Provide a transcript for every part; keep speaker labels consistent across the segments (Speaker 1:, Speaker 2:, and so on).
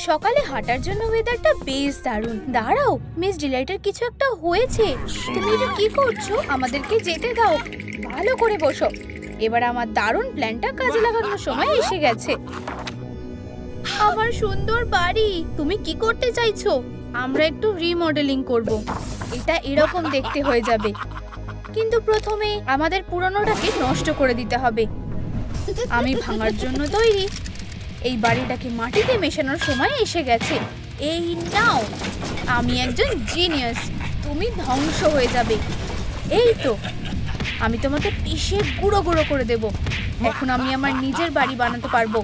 Speaker 1: সকালে হাঁটার জন্য ওয়েদারটা বেশ দারুণ। দাঁড়াও, মিস ডিলাইটের কিছু একটা হয়েছে। তুমি এটা কি করছো? আমাদেরকে যেতে দাও। ভালো করে বসো। এবার আমার দারুণ প্ল্যানটা কাজে লাগানোর সময় এসে গেছে। আমার সুন্দর বাড়ি। তুমি কি করতে চাইছো? আমরা একটু রিমডেলিং করব। এটা এরকম দেখতে হয়ে যাবে, কিন্তু প্রথমে আমাদের পুরনোটাকে নষ্ট করে দিতে হবে। আমি ভাঙার জন্য তৈরি। এই বাড়িটাকে মাটিতে মেশানোর সময় এসে গেছে। এই নাও, আমি একজন জিনিয়াস। তুমি ধ্বংস হয়ে যাবে। এই তো, আমি তোমাকে পিষে গুঁড়ো গুঁড়ো করে দেব। এখন আমি আমার নিজের বাড়ি বানাতে পারবো।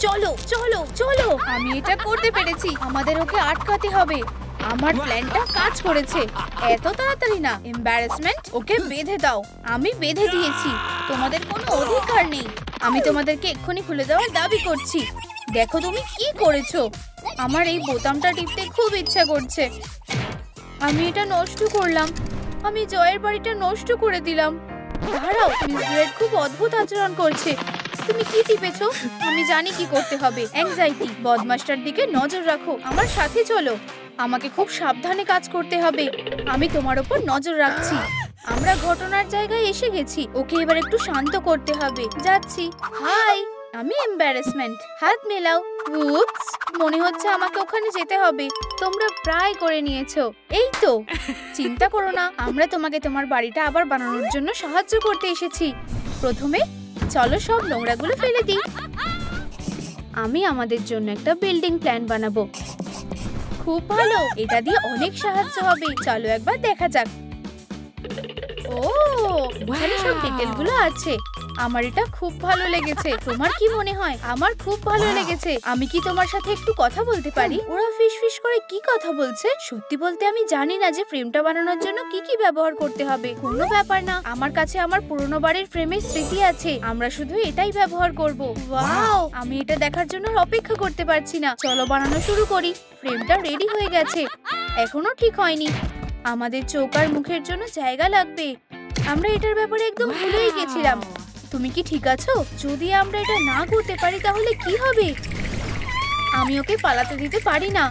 Speaker 1: চলো চলো চলো, আমি এটা করতে পেরেছি। আমাদের ওকে আটকাতে হবে। আমার প্ল্যানটা কাজ করেছে। এত তাড়াতাড়ি না। এম্বারাসমেন্ট, ওকে বেঁধে দাও। আমি বেঁধে দিয়েছি। তোমাদের কোনো অধিকার নেই। আমি তোমাদেরকে এক্ষুনি খুলে দেওয়ার দাবি করছি। দেখো তুমি কি করেছো। আমার এই বোতামটা টিপতে খুব ইচ্ছা করছে। আমি এটা নষ্ট করলাম। আমি জয়ের বাড়িটা নষ্ট করে দিলাম। দাঁড়াও, মিস গ্রেড খুব অদ্ভুত আচরণ করছে। তুমি কি টিপেছো? আমি জানি কি করতে হবে। অ্যাংজাইটি, বদমাশটার দিকে নজর রাখো। আমার সাথে চলো। আমাকে খুব সাবধানে কাজ করতে হবে। আমি তোমার উপর নজর রাখছি। আমরা ঘটনার জায়গায় এসে গেছি। ওকে এবার একটু শান্ত করতে হবে। যাচ্ছি। হাই, আমি এম্বারাসমেন্ট। হাত মেলাও। উপস, মনে হচ্ছে আমাকে ওখানে যেতে হবে। তোমরা প্রায় করে নিয়েছো। এই তো, চিন্তা করো না। আমরা তোমাকে তোমার বাড়িটা আবার বানানোর জন্য সাহায্য করতে এসেছি। প্রথমে চলো সব নোংরাগুলো ফেলে দিই। আমি আমাদের জন্য একটা বিল্ডিং প্ল্যান বানাবো। খুব ভালো, এটা দিয়ে অনেক সাহায্য হবে। চলো একবার দেখা যাক। ও, এখানে সব ডিটেলগুলো আছে। আমার এটা খুব ভালো লেগেছে। তোমার কি মনে হয়? আমার খুব ভালো লেগেছে। আমি কি তোমার সাথে একটু কথা বলতে পারি? ওরা ফিস করে কি কথা বলছে? সত্যি বলতে আমি জানি না যে ফ্রেমটা বানানোর জন্য কি কি ব্যবহার করতে হবে। কোনো ব্যাপার না, আমার কাছে আমার পুরনো বাড়ির ফ্রেমের স্মৃতি আছে। আমরা শুধু এটাই ব্যবহার করব। ওয়াও, আমি এটা দেখার জন্য অপেক্ষা করতে পারছি না। চলো বানানো শুরু করি। ফ্রেমটা রেডি হয়ে গেছে। এখনো ঠিক হয়নি। আমাদের চোখ আর মুখের জন্য জায়গা লাগবে। আমরা এটার ব্যাপারে একদম ভুলেই গেছিলাম। তুমি কি ঠিক আছো? যদি আমরা এটা না করতে পারি তাহলে কি হবে? আমি ওকে পালাতে দিতে পারি না।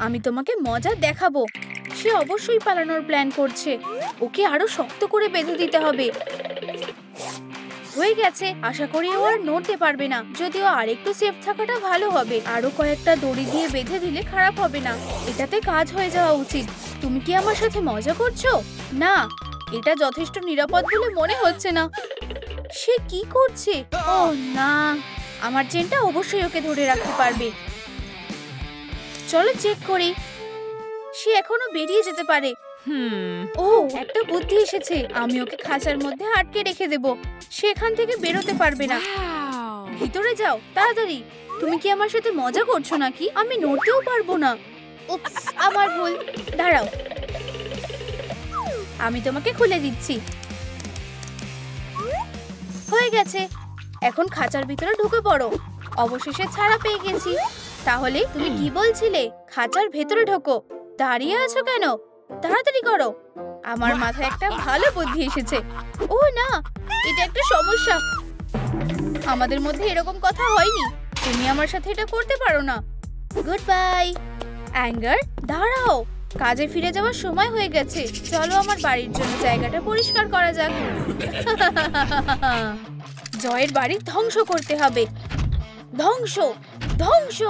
Speaker 1: আমি তোমাকে মজা দেখাবো। সে অবশ্যই পালানোর প্ল্যান করছে। ওকে আরো শক্ত করে বেঁধে দিতে হবে। হয়ে গেছে। আশা করি ও আর নড়তে পারবে না। যদিও আরেকটু সেফ থাকাটা ভালো হবে। আরো কয়েকটা দড়ি দিয়ে বেঁধে দিলে খারাপ হবে না। এটাতে কাজ হয়ে যাওয়া উচিত। তুমি কি আমার সাথে মজা করছো? না, এটা যথেষ্ট নিরাপদ বলে মনে হচ্ছে না। সে কি করছে? ও না, আমার চেনটা অবশ্যই ওকে ধরে রাখতে পারবে। চলো চেক করি। সে এখনো বেরিয়ে যেতে পারে। ও, একটা বুদ্ধি এসেছে। আমি ওকে খাঁচার মধ্যে আটকে রেখে দেব। সে এখান থেকে বেরোতে পারবে না। ভিতরে যাও তাড়াতাড়ি। তুমি কি আমার সাথে মজা করছো নাকি? আমি নড়তেও পারবো না। উপস, আমার ভুল। দাঁড়াও, আমি তোমাকে খুলে দিচ্ছি। হয়ে গেছে। এখন খাঁচার ভিতরে ঢুকে পড়ো। অবশেষে ছাড়া পেয়ে গেছি। তাহলে তুমি কি বলছিলে? খাঁচার ভেতরে ঢোকো। দাঁড়িয়ে আছো কেন? তাড়াতাড়ি করো। আমার মাথায় একটা ভালো বুদ্ধি এসেছে। ও না, এটা একটা সমস্যা। আমাদের মধ্যে এরকম কথা হয়নি। তুমি আমার সাথে এটা করতে পারো না। Good bye. অ্যাঙ্গার, দাঁড়াও। কাজে ফিরে যাওয়ার সময় হয়ে গেছে। চলো আমার বাড়ির জন্য জায়গাটা পরিষ্কার করা যাক। জয়ের বাড়ি ধ্বংস করতে হবে। ধ্বংস, ধ্বংস।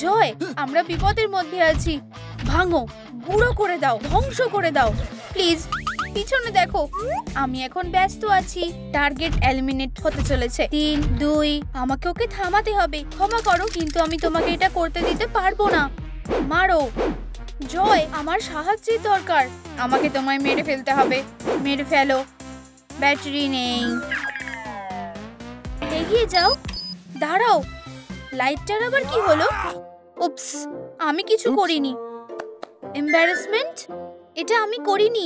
Speaker 1: জয়, আমরা বিপদের মধ্যে আছি। ভাঙো, গুঁড়ো করে দাও, ধ্বংস করে দাও প্লিজ। পিছনে দেখো। আমি এখন ব্যস্ত আছি। টার্গেট এলিমিনেট হতে চলেছে। 3, 2। আমাকে ওকে থামাতে হবে। ক্ষমা করো, কিন্তু আমি তোমাকে এটা করতে দিতে পারবো না। মারো। জয়, আমার সাহায্যের দরকার। আমাকে তোমায় মেরে ফেলতে হবে। মেরে ফেলো। ব্যাটারি নেই। এগিয়ে যাও। দাঁড়াও, লাইটটার আবার কি হলো? উপস, আমি কিছু করিনি। এম্বারাসমেন্ট, এটা আমি করিনি।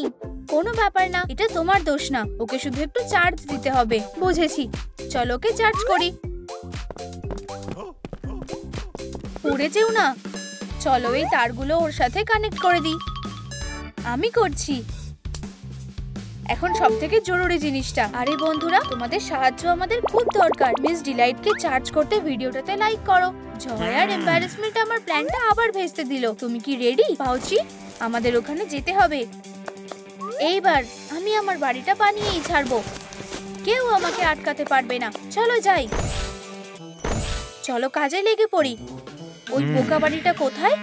Speaker 1: কোনো ব্যাপার না, এটা তোমার দোষ না। ওকে শুধু একটু চার্জ দিতে হবে। বুঝেছি। চলো ওকে চার্জ করি। পড়ে যেও না। চলো এই তারগুলো ওর সাথে কানেক্ট করে দিই। আমি করছি। এখন সবথেকে জরুরি জিনিসটা। আরে বন্ধুরা, তোমাদের সাহায্য আমাদের খুব দরকার। মিস ডিলাইটকে চার্জ করতে ভিডিওটাতে লাইক করো। জয় আর এম্বারেসমেন্ট আমার প্ল্যানটা আবার ভেস্তে দিল। তুমি কি রেডি পাউচি? আমাদের ওখানে যেতে হবে। এইবার আমি আমার বাড়িটা বানিয়েই ছাড়বো, কেউ আমাকে আটকাতে পারবে না। চলো যাই, চলো কাজে লেগে পড়ি। ওই পোকা বাড়িটা কোথায়?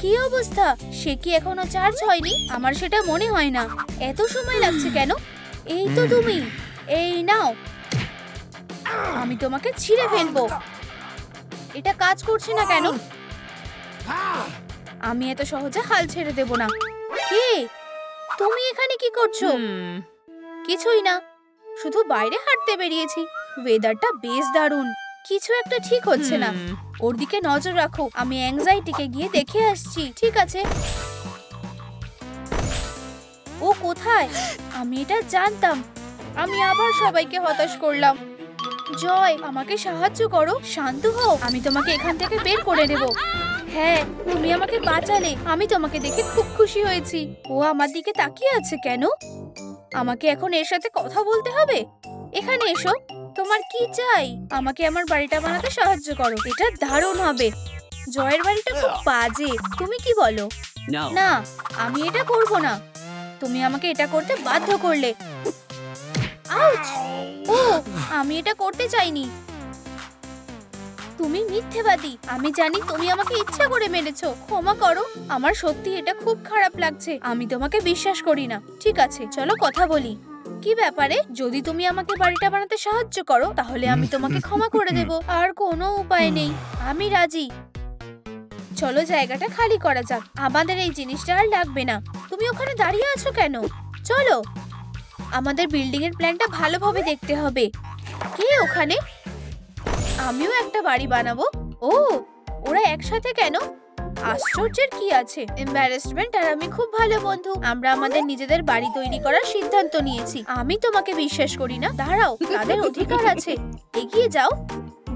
Speaker 1: কি অবস্থা? সে কি এখনো চার্জ হয়নি? আমার সেটা মনে হয় না। এত সময় লাগছে কেন? এই তো তুমি, এই নাও, আমি তোমাকে ছিঁড়ে ফেলবো। এটা কাজ করছে না কেন? আমি এত সহজে হাল ছেড়ে দেব না। কে তুমি? এখানে কি করছো? কিছুই না, শুধু বাইরে হাঁটতে বেরিয়েছি। ওয়েদারটা বেশ দারুণ, কিছু একটা ঠিক হচ্ছে না। ওর দিকে নজর রাখো, আমি অ্যাংজাইটিকে গিয়ে দেখে আসছি। ঠিক আছে। ও কোথায়? আমি এটা জানতাম। আমি আবার সবাইকে হতাশ করলাম। জয়, আমাকে সাহায্য করো। শান্ত হও, আমি তোমাকে এখান থেকে বের করে দেব। হ্যাঁ, তুমি আমাকে বাঁচালে। আমি তোমাকে দেখে খুব খুশি হয়েছি। ও আমার দিকে তাকিয়ে আছে কেন? আমাকে এখন এর সাথে কথা বলতে হবে। এখানে এসো, তোমার কি চাই? আমাকে আমার বাড়িটা বানাতে সাহায্য করো, এটা দারুণ হবে। জয়ের বাড়িটা খুব বাজে, তুমি কি বলো? না, আমি এটা করব না। তুমি আমাকে এটা করতে বাধ্য করলে। আউচ! ও, আমি এটা করতে চাইনি। তুমি মিথ্যেবাদী। আমি জানি তুমি আমাকে ইচ্ছা করে মেরেছো। ক্ষমা করো, আমার সত্যি এটা খুব খারাপ লাগছে। আমি তোমাকে বিশ্বাস করি না। ঠিক আছে, চলো কথা বলি। কি ব্যাপারে? যদি তুমি আমাকে বাড়িটা বানাতে সাহায্য করো তাহলে আমি তোমাকে ক্ষমা করে দেব। আর কোনো উপায় নেই, আমি রাজি। চলো জায়গাটা খালি করা যাক, আমাদের এই জিনিসটা আর লাগবে না। তুমি ওখানে দাঁড়িয়ে আছো কেন? চলো, আমাদের বিল্ডিং এর প্ল্যানটা ভালোভাবে দেখতে হবে। কে ওখানে? আমিও একটা বাড়ি বানাবো। ও, ওরা একসাথে কেন? আশ্চর্যের কি আছে? এম্বারেসমেন্ট আর আমি খুব ভালো বন্ধু। আমরা আমাদের নিজেদের বাড়ি তৈরি করার সিদ্ধান্ত নিয়েছি। আমি তোমাকে বিশ্বাস করি না। দাঁড়াও, তাদের অধিকার আছে। এগিয়ে যাও।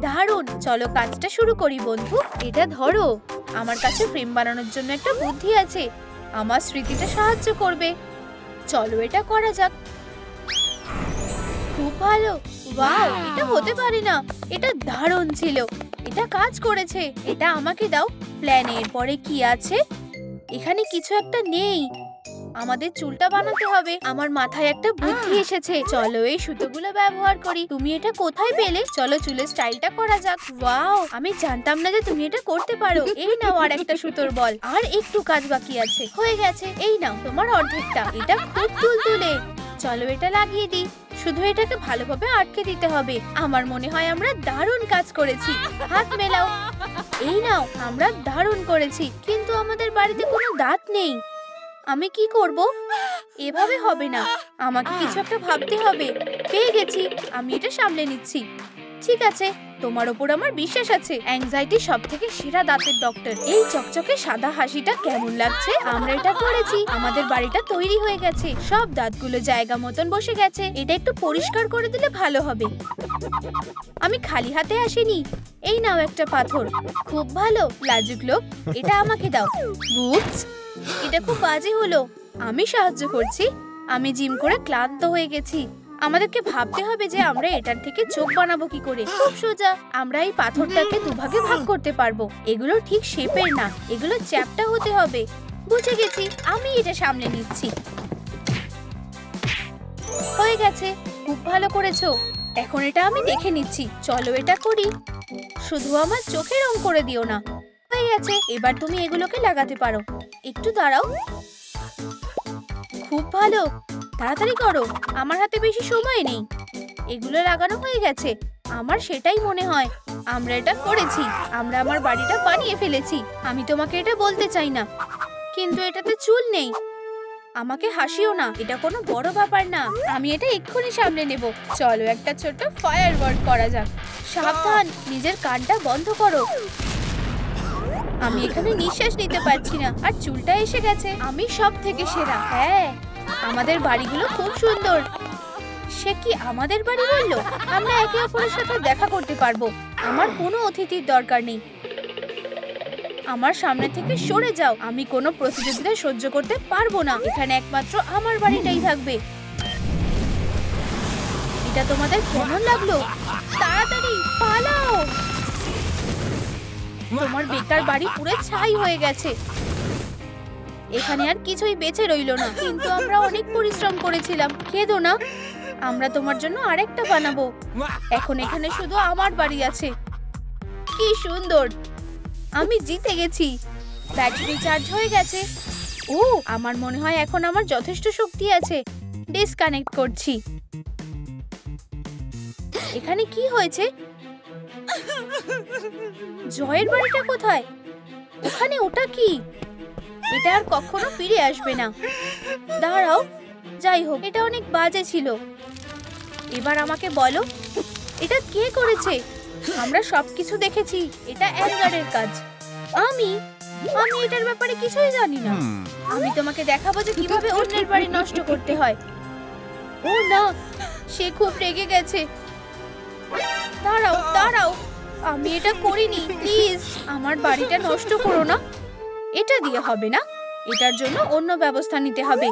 Speaker 1: দারুণ, চলো কাজটা শুরু করি বন্ধু। এটা ধরো, আমার কাছে ফ্রেম বানানোর জন্য একটা বুদ্ধি আছে। আমার স্মৃতিটা সাহায্য করবে। চলো এটা করা যাক। খুব ভালো। ওয়াও, এটা হতে পারে না। এটা দারুণ ছিল। এটা কাজ করেছে। এটা আমাকে দাও। প্ল্যানের পরে কি আছে? এখানে কিছু একটা নেই। আমাদের চুলটা বানাতে হবে। আমার মাথায় একটা বুদ্ধি এসেছে। চলো এই সুতোগুলো ব্যবহার করি। তুমি এটা কোথায় পেলে? চলো চুলের স্টাইলটা করা যাক। ওয়াও, আমি জানতাম না যে তুমি এটা করতে পারো। এই নাও আর একটা সুতোর বল। আর একটু কাজ বাকি আছে। হয়ে গেছে। এই নাও তোমার অর্ধেকটা। এটা খুব তুলতুলে। চলো এটা লাগিয়ে দিই। শুধু এটাকে ভালোভাবে আটকে দিতে হবে। আমার মনে হয় আমরা দারুণ কাজ করেছি। হাত মেলাও। এই নাও, আমরা দারুণ করেছি। কিন্তু আমাদের বাড়িতে কোনো দাঁত নেই। আমি কি করব? এভাবে হবে না, আমাকে কিছু একটা ভাবতে হবে। পেয়ে গেছি, আমি এটা সামলে নিচ্ছি। ঠিক আছে, তোমার ওপর আমার বিশ্বাস আছে। অ্যাংজাইটি সবথেকে সেরা দাঁতের ডক্টর। এই চকচকে সাদা হাসিটা কেমন লাগছে? আমরা এটা করেছি। আমাদের বাড়িটা তৈরি হয়ে গেছে। সব দাঁতগুলো জায়গা মতন বসে গেছে। এটা একটু পরিষ্কার করে দিলে ভালো হবে। আমি খালি হাতে আসিনি। এই নাও একটা পাথর। খুব ভালো, লাজুক লোক। এটা আমাকে দাও। বুঝ, এটা খুব বাজে হলো। আমি সাহায্য করছি। আমি জিম করে ক্লান্ত হয়ে গেছি। আমাদেরকে ভাবতে হবে যে আমরা এটার থেকে চোখ বানাবো কি করে। খুব সোজা, আমরা এই পাথরটাকে দুভাগে ভাগ করতে পারবো। এগুলো ঠিক শেপের না, এগুলো চ্যাপ্টা হতে হবে। বুঝে গেছি, আমি এটা সামলে নিচ্ছি। হয়ে গেছে, খুব ভালো করেছো। এখন এটা আমি দেখে নিচ্ছি। চলো এটা করি। শুধু আমার চোখে রং করে দিও না। হয়ে গেছে, এবার তুমি এগুলোকে লাগাতে পারো। একটু দাঁড়াও। খুব ভালো, তাড়াতাড়ি করো, আমার হাতে বেশি সময় নেই। এগুলো লাগানো হয়ে গেছে। আমার সেটাই মনে হয়। আমরা এটা করেছি। আমরা আমার বাড়িটা বানিয়ে ফেলেছি। আমি তোমাকে এটা বলতে চাই না, কিন্তু এটাতে চুল নেই। আমাকে হাসিও না, এটা কোনো বড় ব্যাপার না। আমি এটা এক্ষুনি সামলে নেব। চলো একটা ছোট্ট ফায়ার ওয়ার্ক করা যাক। সাবধান, নিজের কানটা বন্ধ করো। আমি এখানে নিঃশ্বাস নিতে পারছি না, আর চুলটা এসে গেছে। আমি সব থেকে সেরা। হ্যাঁ, আমাদের বাড়িগুলো খুব সুন্দর। সে কি আমাদের বাড়ি বললো? আমরা একে অপরের সাথে দেখা করতে পারবো। আমার কোনো অতিথির দরকার নেই। আমার সামনে থেকে সরে যাও। আমি কোনো প্রতিযোগিতা সহ্য করতে পারবো না। এখানে একমাত্র আমার বাড়িটাই থাকবে। এটা তোমাদের কেমন লাগলো? তাড়াতাড়ি পালাও। তোমার বেকার বাড়ি পুরো ছাই হয়ে গেছে। এখানে আর কিছুই বেঁচে রইলো না, কিন্তু আমরা অনেক পরিশ্রম করেছিলাম। কেঁদো না, আমরা তোমার জন্য আরেকটা বানাবো। এখন এখানে শুধু আমার বাড়ি আছে। কি সুন্দর, আমি জিতে গেছি। ব্যাটারি চার্জ হয়ে গেছে। ও, আমার মনে হয় এখন আমার যথেষ্ট শক্তি আছে। ডিসকানেক্ট করছি। এখানে কি হয়েছে? জয়ের বাড়িটা কোথায়? ওখানে ওটা কি? এটা আর কখনো ফিরে আসবে না। দাঁড়াও, যাই হোক, এটা অনেক বাজে ছিল। এবার আমাকে বলো, এটা কে করেছে? আমরা সবকিছু দেখেছি, এটা অ্যাঙ্গারের কাজ। আমি এটার ব্যাপারে কিছুই জানি না। আমি তোমাকে দেখাবো যে কিভাবে অন্যের বাড়ি নষ্ট করতে হয়। ও না, সে খুব রেগে গেছে। দাঁড়াও দাঁড়াও, আমি এটা করিনি। প্লিজ আমার বাড়িটা নষ্ট করো না। এটা দিয়ে হবে না, এটার জন্য অন্য ব্যবস্থা নিতে হবে।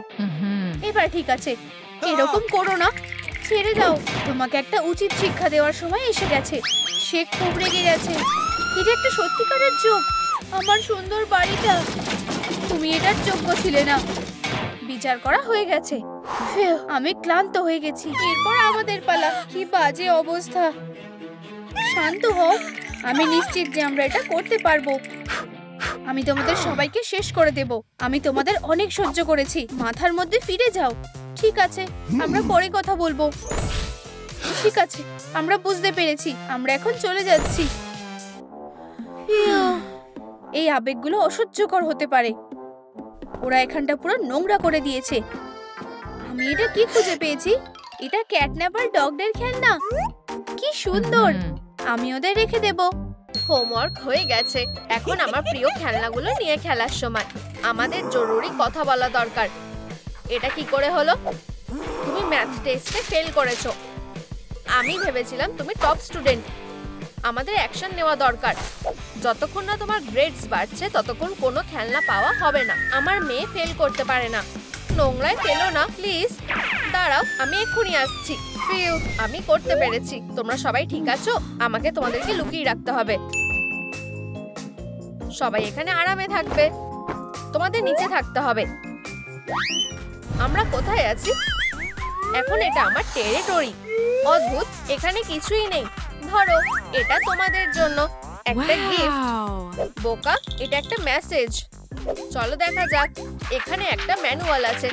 Speaker 1: এবার ঠিক আছে, এরকম করো না, ছেড়ে দাও। তোমাকে একটা উচিত শিক্ষা দেওয়ার সময় এসে গেছে। সে খুব রেগে গেছে। এটা একটা সত্যিকারের যোগ, আমার সুন্দর বাড়িটা। তুমি এটার যোগ্য ছিলে না। বিচার করা হয়ে গেছে। আমি ক্লান্ত হয়ে গেছি। এরপর আমাদের পালা। কি বাজে অবস্থা। শান্ত হও, আমি নিশ্চিত যে আমরা এটা করতে পারবো। আমি তোমাদের সবাইকে শেষ করে দেব। আমি তোমাদের অনেক সহ্য করেছি। মাথার মধ্যে ফিরে যাও। ঠিক আছে, আমরা পরে কথা বলবো। ঠিক আছে, আমরা বুঝতে পেরেছি। আমরা এখন চলে যাচ্ছি। এই আবেগগুলো অসহ্যকর হতে পারে। ওরা এখানটা পুরো নোংরা করে দিয়েছে। আমি এটা কি খুঁজে পেয়েছি? এটা ক্যাটন্যাপার ডগদের খেলনা। কি সুন্দর, আমি ওদের রেখে দেব।
Speaker 2: হোমওয়ার্ক হয়ে গেছে, এখন আমার প্রিয় খেলনাগুলো নিয়ে খেলার সময়। আমাদের জরুরি কথা বলা দরকার। এটা কি করে হলো? তুমি ম্যাথ টেস্টে ফেল করেছো। আমি ভেবেছিলাম তুমি টপ স্টুডেন্ট। আমাদের অ্যাকশন নেওয়া দরকার। যতক্ষণ না তোমার গ্রেডস বাড়ছে ততক্ষণ কোনো খেলনা পাওয়া হবে না। আমার মেয়ে ফেল করতে পারে না। নোংরায় ফেলো না প্লিজ। দাঁড়াও, আমি এক্ষুনি আসছি। ফিউ, আমি করতে পেরেছি। তোমরা সবাই ঠিক আছো? আমাকে তোমাদেরকে লুকিয়ে রাখতে হবে। সবাই এখানে আরামে থাকবে, তোমাদের নিচে থাকতে হবে। আমরা কোথায় আছি? এখন এটা আমার টেরিটরি। অদ্ভুত, এখানে কিছুই নেই। ধরো, এটা তোমাদের জন্য একটা গিফট। বোকা, এটা একটা মেসেজ। চলো দেখা যাক। এখানে একটা ম্যানুয়াল আছে।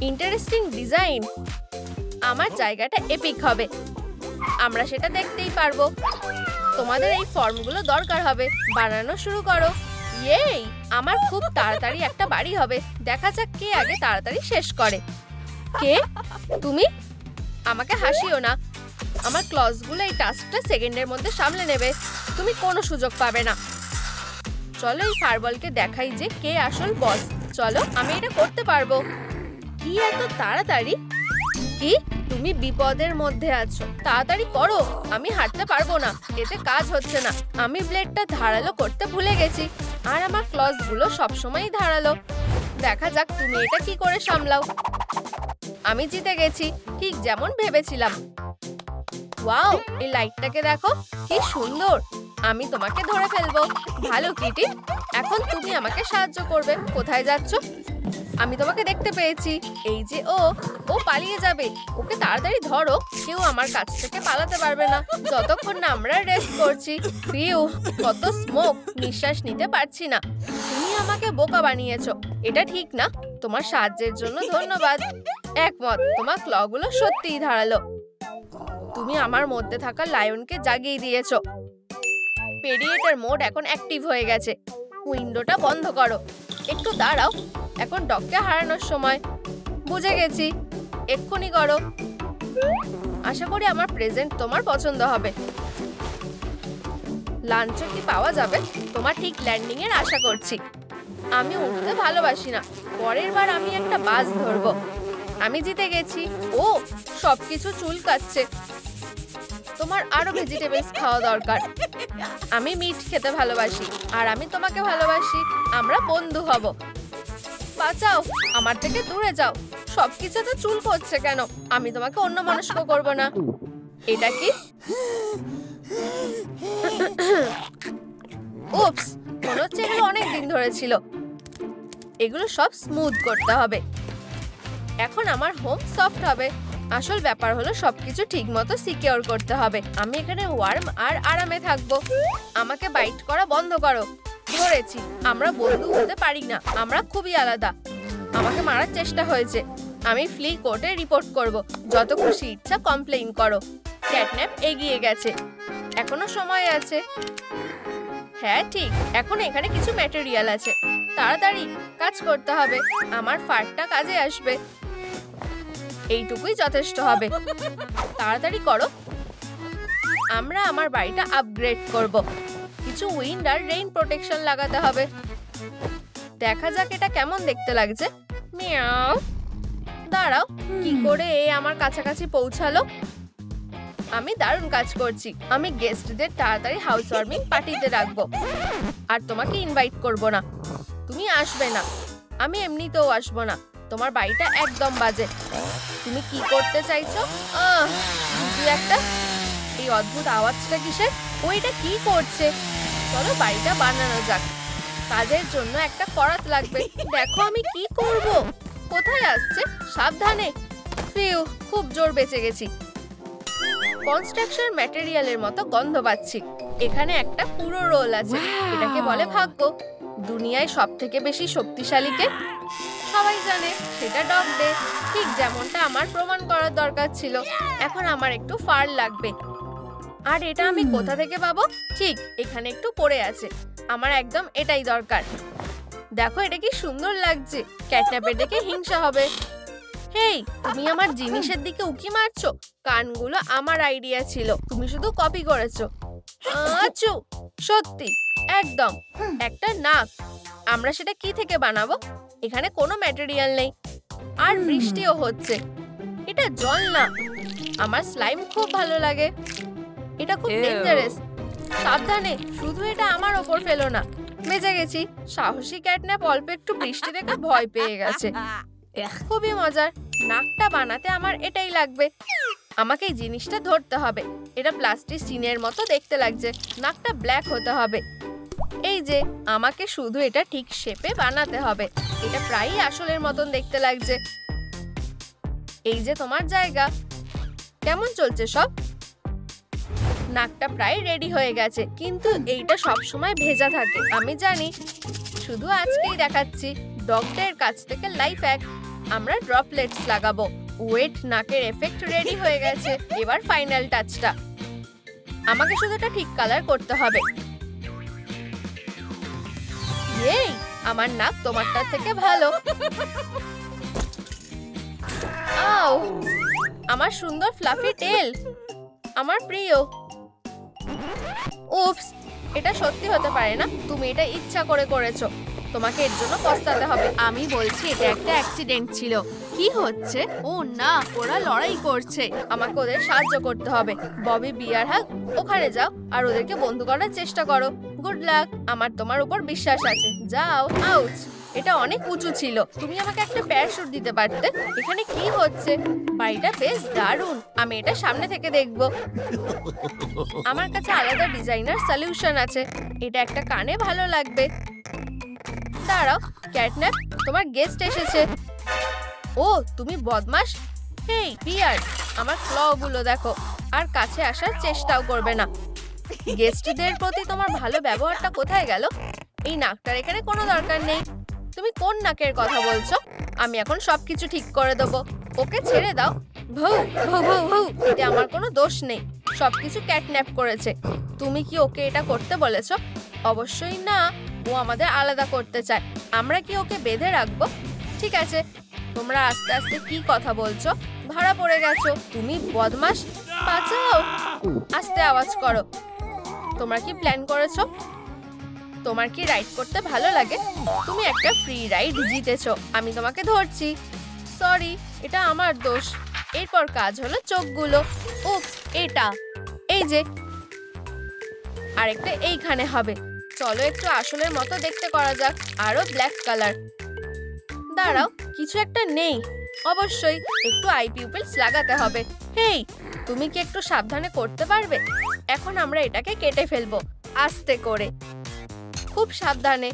Speaker 2: Interesting design. আমার জায়গাটা এপিক হবে। আমরা সেটা দেখতেই পারবো। তোমাদের এই ফর্মগুলো দরকার হবে। বানানো শুরু করো। ইয়েই, আমার খুব তাড়াতাড়ি একটা বাড়ি হবে। দেখা যাক কে আগে তাড়াতাড়ি শেষ করে। কে? তুমি? আমাকে হাসিও না। আমার ক্লজগুলো এই টাস্কটা সেকেন্ডের মধ্যে সামলে নেবে। তুমি কোনো সুযোগ পাবে না। চলো এই ফায়ারবলকে দেখাই যে কে আসল বস। চলো, আমি এটা করতে পারবো। কি এত তাড়াতাড়ি? কি? তুমি বিপদের মধ্যে আছো, তাড়াতাড়ি করো। আমি হাঁটতে পারবো না, এতে কাজ হচ্ছে না। আমি ব্লেডটা ধারালো করতে ভুলে গেছি, আর আমার ক্লজগুলো সবসময়ই ধারালো। দেখা যাক তুমি এটা কি করে সামলাও। আমি জিতে গেছি, ঠিক যেমন ভেবেছিলাম। ওয়াও, এই লাইটটাকে দেখো, কি সুন্দর। আমি তোমাকে ধরে ফেলবো। ভালো কিটি, এখন তুমি আমাকে সাহায্য করবে। কোথায় যাচ্ছ? আমি তোমাকে দেখতে পেয়েছি। এই যে ও পালিয়ে যাবে। ওকে তাড়াতাড়ি ধরো। কেউ আমার কাছ থেকে পালাতে পারবে না যতক্ষণ না আমরা রেস্ট করছি। ফিউ, কত স্মোক, নিঃশ্বাস নিতে পারছি না। তুমি আমাকে বোকা বানিয়েছো, এটা ঠিক না। তোমার সাহায্যের জন্য ধন্যবাদ। একমত, তোমার ক্লগুলো সত্যিই ধারালো। তুমি আমার মধ্যে থাকা লায়নকে জাগিয়ে দিয়েছো। পেডিয়েটার মোড এখন অ্যাক্টিভ হয়ে গেছে। উইন্ডোটা বন্ধ করো। একটু দাঁড়াও, এখন ডগকে হারানোর সময়। বুঝে গেছি, এক্ষুনি করো। আশা করি আমার প্রেজেন্ট তোমার পছন্দ হবে। লাঞ্চও কি পাওয়া যাবে? তোমার ঠিক ল্যান্ডিং এর আশা করছি। আমি উঠতে ভালোবাসি না। পরের বার আমি একটা বাস ধরবো। আমি জিতে গেছি। ও, সবকিছু চুলকাচ্ছে। তোমার আরো ভেজিটেবলস খাওয়া দরকার। আমি মিট খেতে ভালোবাসি, আর আমি তোমাকে ভালোবাসি। আমরা বন্ধু হব। বাঁচাও, আমার থেকে দূরে যাও। সবকিছুতে চুল করছে কেন? আমি তোমাকে অন্যমনস্ক করব না। এটা কি? উপস, মনে হচ্ছে এগুলো অনেক দিন ধরে ছিল। এগুলো সব স্মুথ করতে হবে। এখন আমার হোম সফট হবে। আসল ব্যাপার হলো সবকিছু ঠিকমতো সিকিউর করতে হবে। আমি এখানে ওয়ার্ম আর আরামে থাকবো। আমাকে বাইট করা বন্ধ করো। ধরেছি, আমরা বন্ধু হতে পারি না, আমরা খুবই আলাদা। আমাকে মারার চেষ্টা হয়েছে। আমি ফ্লি কোর্টে রিপোর্ট করব। যত খুশি ইচ্ছা কমপ্লেইন করো। ক্যাটন্যাপ এগিয়ে গেছে, এখনো সময় আছে। হ্যাঁ ঠিক, এখন এখানে কিছু ম্যাটেরিয়াল আছে। তাড়াতাড়ি কাজ করতে হবে, আমার ফারটা কাজে আসবে। এইটুকুই যথেষ্ট হবে। তাড়াতাড়ি করো। আমরা আমার বাড়িটা আপগ্রেড করব। কিছু উইন্ড আর রেইন প্রোটেকশন লাগাতে হবে। দেখা যাক এটা কেমন দেখতে লাগছে। মিয়াও। দাঁড়াও, কি করে এ আমার কাছাকাছি পৌঁছালো? আমি দারুণ কাজ করছি। আমি গেস্টদের তাড়াতাড়ি হাউস ওয়ার্মিং পার্টিতে রাখবো। আর তোমাকে ইনভাইট করব না, তুমি আসবে না। আমি এমনিতেও আসবো না। তোমার বাড়িটা একদম বাজে। তুমি কি করতে চাইছো? বুঝলি একটা? এই অদ্ভুত আওয়াজটা কিসের? ওইটা কি করছে? চলো বাড়িটা বানানো যাক। কাজের জন্য একটা করাত লাগবে। দেখো আমি কি করব। কোথায় আসছে? সাবধানে। ফিউ, খুব জোর বেঁচে গেছি। কনস্ট্রাকশন ম্যাটেরিয়ালের মতো গন্ধ পাচ্ছি। এখানে একটা পুরো রোল আছে। এটাকে বলে ভাগ্য। দুনিয়ায় সবথেকে বেশি শক্তিশালীকে সবাই জানে, সেটা ডগ ডে। ঠিক যেমনটা আমার প্রমাণ করার দরকার ছিল। এখন আমার একটু ফার লাগবে। আর এটা আমি কোথা থেকে পাবো? ঠিক এখানে একটু পড়ে আছে। আমার একদম এটাই দরকার। দেখো এটা কি সুন্দর লাগছে। ক্যাটন্যাপের দেখে হিংসা হবে। হেই, তুমি আমার জিনিসের দিকে উকি মারছো? কানগুলো আমার আইডিয়া ছিল, তুমি শুধু কপি করেছো। আচ্ছা, সত্যি একদম একটা নাক। আমরা সেটা কি থেকে বানাবো? এখানে কোনো ম্যাটেরিয়াল নেই, আর বৃষ্টিও হচ্ছে। এটা জল না। আমার স্লাইম খুব ভালো লাগে। এটা খুব ডেঞ্জারাস। সাবধানে, শুধু এটা আমার ওপর ফেলো না। বেঁচে গেছি। সাহসী ক্যাটন্যাপ অল্প একটু বৃষ্টি দেখে ভয় পেয়ে গেছে। খুবই মজার। নাকটা বানাতে আমার এটাই লাগবে। আমাকে এই জিনিসটা ধরতে হবে। এটা প্লাস্টিক সিনের মতো দেখতে লাগছে। নাকটা ব্ল্যাক হতে হবে। এই যে, আমাকে শুধু এটা ঠিক শেপে বানাতে হবে। এটা প্রায়ই আসলের মতন দেখতে লাগছে। এই যে তোমার জায়গা। কেমন চলছে সব? নাকটা প্রায় রেডি হয়ে গেছে, কিন্তু এইটা সব সময় ভেজা থাকে। আমি জানি, শুধু আজকেই দেখাচ্ছি। ডগদের কাছ থেকে লাইফ হ্যাক। আমরা ড্রপলেটস লাগাবো। ওয়েট নাকের এফেক্ট রেডি হয়ে গেছে। এবার ফাইনাল টাচটা। আমাকে শুধু এটা ঠিক কালার করতে হবে। এই, আমার নাক তোমারটার থেকে ভালো। আও, আমার সুন্দর ফ্লাফি টেল, আমার প্রিয়। উপস, এটা সত্যি হতে পারে না। তুমি এটা ইচ্ছা করে করেছো। তোমাকে এর জন্য পস্তাতে হবে। আমি বলছি এটা একটা অ্যাক্সিডেন্ট ছিল। কি হচ্ছে? ও না, ওরা লড়াই করছে। আমাকে ওদের সাহায্য করতে হবে। ববি বিয়ার হাগ, ওখানে যাও আর ওদেরকে বন্ধ করার চেষ্টা করো। Good luck. আমার তোমার উপর বিশ্বাস আছে। যাও। আউচ, এটা অনেক উঁচু ছিল। তুমি আমাকে একটা প্যারাশুট দিতে পারতে। এখানে কি হচ্ছে? বাড়িটা বেশ দারুণ। আমি এটা সামনে থেকে দেখব। আমার কাছে আলাদা ডিজাইনার সলিউশন আছে। এটা একটা কানে ভালো লাগবে। দাঁড়াও, ক্যাটন্যাপ, তোমার গেস্ট এসেছে। ও, তুমি বদমাশ। হেই বিয়ার, আমার ক্লগুলো দেখো। আর কাছে আসার চেষ্টাও করবে না। গেস্টদের প্রতি তোমার ভালো ব্যবহারটা কোথায় গেল? এই নাকটার এখানে কোনো দরকার নেই। তুমি কোন নাকের কথা বলছো? আমি এখন সবকিছু ঠিক করে দেবো। ওকে ছেড়ে দাও। ভৌ ভৌ ভৌ ভৌ, এটা আমার কোনো দোষ নেই। সবকিছু ক্যাটন্যাপ করেছে। তুমি কি ওকে এটা করতে বলেছো? অবশ্যই না। ও আমাদের আলাদা করতে চায়। আমরা কি ওকে বেঁধে রাখবো? ঠিক আছে, তোমরা আস্তে আস্তে কি কথা বলছো? ধরা পড়ে গেছো। তুমি বদমাশ। বাঁচাও। আস্তে আওয়াজ করো। তোমরা কি প্ল্যান করেছো? তোমার কি রাইড করতে ভালো লাগে? তুমি একটা ফ্রি রাইড জিতেছো। আমি তোমাকে ধরছি। সরি, এটা আমার দোষ। এরপর কাজ হলো চোখগুলো। উপস, এটা এই যে, আরেকটা এইখানে হবে। চলো একটু আসলের মতো দেখতে করা যাক। আরো ব্ল্যাক কালার। দাঁড়াও, কিছু একটা নেই। অবশ্যই একটু আই পিউপিলস লাগাতে হবে। হেই, তুমি কি একটু সাবধানে করতে পারবে? এখন আমরা এটাকে কেটে ফেলবো আস্তে করে, খুব সাবধানে,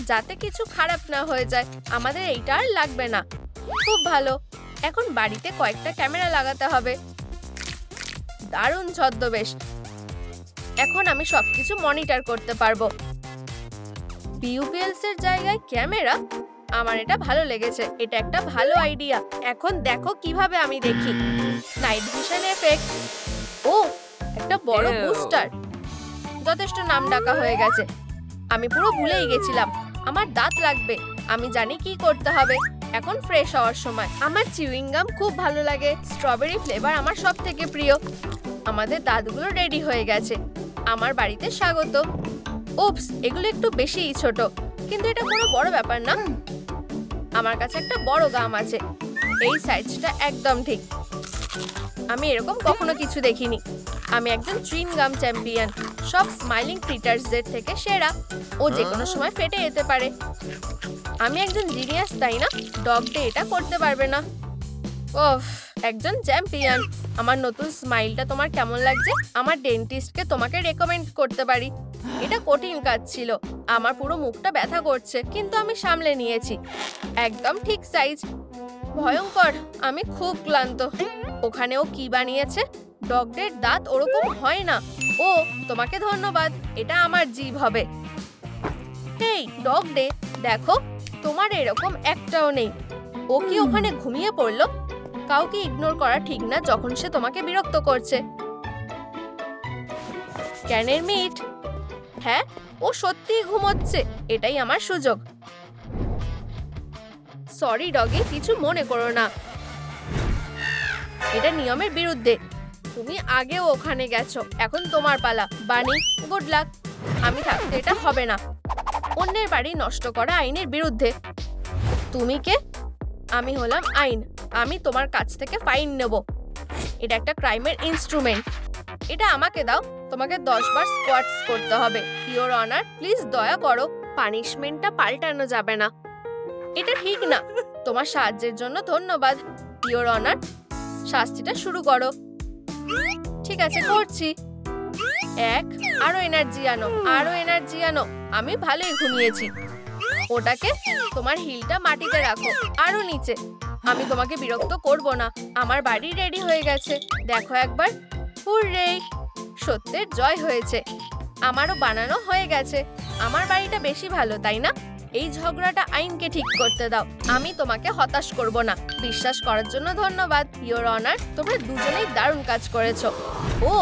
Speaker 2: যাতে কিছু খারাপ না হয়ে যায়। আমাদের এইটা আর লাগবে না। খুব ভালো। এখন বাড়িতে কয়েকটা ক্যামেরা লাগাতে হবে। দারুণ ছদ্মবেশ। এখন আমি সবকিছু মনিটর করতে পারবো। পিউপিএলস এর জায়গায় ক্যামেরা, আমার এটা ভালো লেগেছে। এটা একটা ভালো আইডিয়া। এখন দেখো কিভাবে আমি দেখি। Night vision effect. ও, একটা বড় বুস্টার। যথেষ্ট নাম ডাকা হয়ে গেছে। আমি পুরো ভুলেই গেছিলাম। আমার দাঁত লাগবে। আমি জানি কি করতে হবে। এখন ফ্রেশ হওয়ার সময়। আমার চিউইং গাম খুব ভালো লাগে। স্ট্রবেরি ফ্লেভার আমার সবথেকে প্রিয়। আমাদের দাঁতগুলো রেডি হয়ে গেছে। আমার বাড়িতে স্বাগত। উপস, এগুলো একটু বেশিই ছোট, কিন্তু এটা কোনো বড় ব্যাপার না। আমার কাছে একটা বড় গাম আছে। এই সাইজটা একদম ঠিক। আমি এরকম কখনো কিছু দেখিনি। আমি একজন চুইং গাম চ্যাম্পিয়ন। সব স্মাইলিং ক্রিটার্সদের থেকে সেরা। ও যে কোনো সময় ফেটে যেতে পারে। আমি একজন জিনিয়াস, তাই না? ডগ ডে এটা করতে পারবে না। ওফ, একজন চ্যাম্পিয়ন। আমার নতুন স্মাইলটা তোমার কেমন লাগছে? আমার ডেন্টিস্টকে তোমাকে রেকমেন্ড করতে পারি। এটা কঠিন কাজ ছিল। আমার পুরো মুখটা ব্যথা করছে, কিন্তু আমি সামলে নিয়েছি। একদম ঠিক সাইজ। ভয়ঙ্কর। আমি খুব ক্লান্ত। ওখানেও কি বানিয়েছে? ডগদের দাঁত ওরকম হয় না। ও, তোমাকে ধন্যবাদ। এটা আমার জিভ হবে। হেই ডগ ডে, দেখো, তোমার এরকম একটাও নেই। ও কি ওখানে ঘুমিয়ে পড়লো? কাউকে ইগনোর করা ঠিক না যখন সে তোমাকে বিরক্ত করছে। ক্যানের মিট। হ্যাঁ, ও সত্যিই ঘুমোচ্ছে। এটাই আমার সুযোগ। সরি ডগি, কিছু মনে করো না। এটা নিয়মের বিরুদ্ধে। তুমি আগেও ওখানে গেছো। এখন তোমার পালা। বানি, গুড লাক। আমি থাকতে এটা হবে না। অন্যের বাড়ি নষ্ট করা আইনের বিরুদ্ধে। তুমি কে? আমি হলাম আইন। আমি তোমার কাছ থেকে ফাইন নেব। এটা একটা ক্রাইমের ইনস্ট্রুমেন্ট। এটা আমাকে দাও। তোমাকে 10 বার স্কোয়াটস করতে হবে। ইওর অনার, প্লিজ দয়া করো। পানিশমেন্টটা পাল্টানো যাবে না। এটা ঠিক না। তোমার সাহায্যের জন্য ধন্যবাদ। ইওর অনার, শাস্তিটা শুরু করো। ঠিক আছে, করছি। আরো এনার্জি আনো, আরো এনার্জি আনো। আমি ভালোই ঘুমিয়েছি। ওটাকে, তোমার হিলটা মাটিতে রাখো, আরো নিচে। আমি তোমাকে বিরক্ত করব না। আমার বাড়ি রেডি হয়ে গেছে। দেখো একবার। হুররে, সত্যের জয় হয়েছে। আমারও বানানো হয়ে গেছে। আমার বাড়িটা বেশি ভালো, তাই না? এই ঝগড়াটা আইনকে ঠিক করতে দাও। আমি তোমাকে হতাশ করব না। বিশ্বাস করার জন্য ধন্যবাদ ইওর অনার। তোমরা দুজনেই দারুণ কাজ করেছো। ও,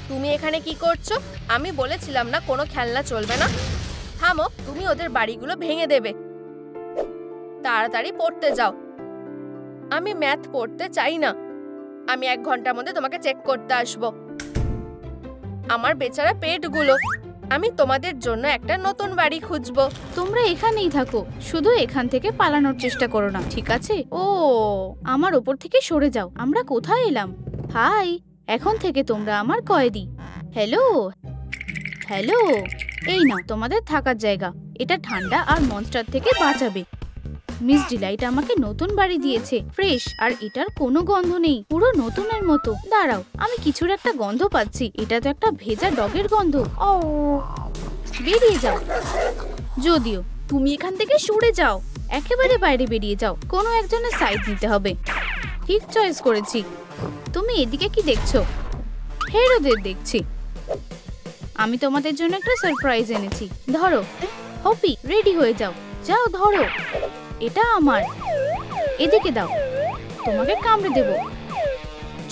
Speaker 2: তুমি এখানে কি করছো? আমি বলেছিলাম না কোনো খেলনা চলবে না। থামো, তুমি ওদের বাড়িগুলো ভেঙে দেবে। তাড়াতাড়ি পড়তে যাও। আমি ম্যাথ পড়তে চাই না। আমি 1 ঘন্টার মধ্যে তোমাকে চেক করতে আসবো। আমার বেচারা পেটগুলো। আমি তোমাদের জন্য একটা নতুন বাড়ি খুঁজবো।
Speaker 1: তোমরা এখানেই থাকো, শুধু এখান থেকে পালানোর চেষ্টা করো না, ঠিক আছে? ও, আমার ওপর থেকে সরে যাও। আমরা কোথায় এলাম? হাই, এখন থেকে তোমরা আমার কয়েদি। হ্যালো হ্যালো, এই নাও তোমাদের থাকার জায়গা। এটা ঠান্ডা আর মনস্টার থেকে বাঁচাবে। মিস ডিলাইট আমাকে নতুন বাড়ি দিয়েছে, ফ্রেশ, আর এটার কোনো গন্ধ নেই, পুরো নতুনের মতো। দাঁড়াও, আমি কিছুর একটা গন্ধ পাচ্ছি। এটা তো একটা ভেজা ডগের গন্ধ। ও, বেরিয়ে যাও। যদিও তুমি এখান থেকে সরে যাও, একেবারে বাইরে বেরিয়ে যাও। কোনো একজনের সাইড নিতে হবে। ঠিক চয়েস করেছি। তুমি এদিকে কি দেখছো? হেরোদের দেখছি। আমি তোমাদের জন্য একটা সারপ্রাইজ এনেছি। ধরো, হপি, রেডি হয়ে যাও। যাও, ধরো। এটা আমার। এদিকে দাও, তোমাকে কামড়ে দেব।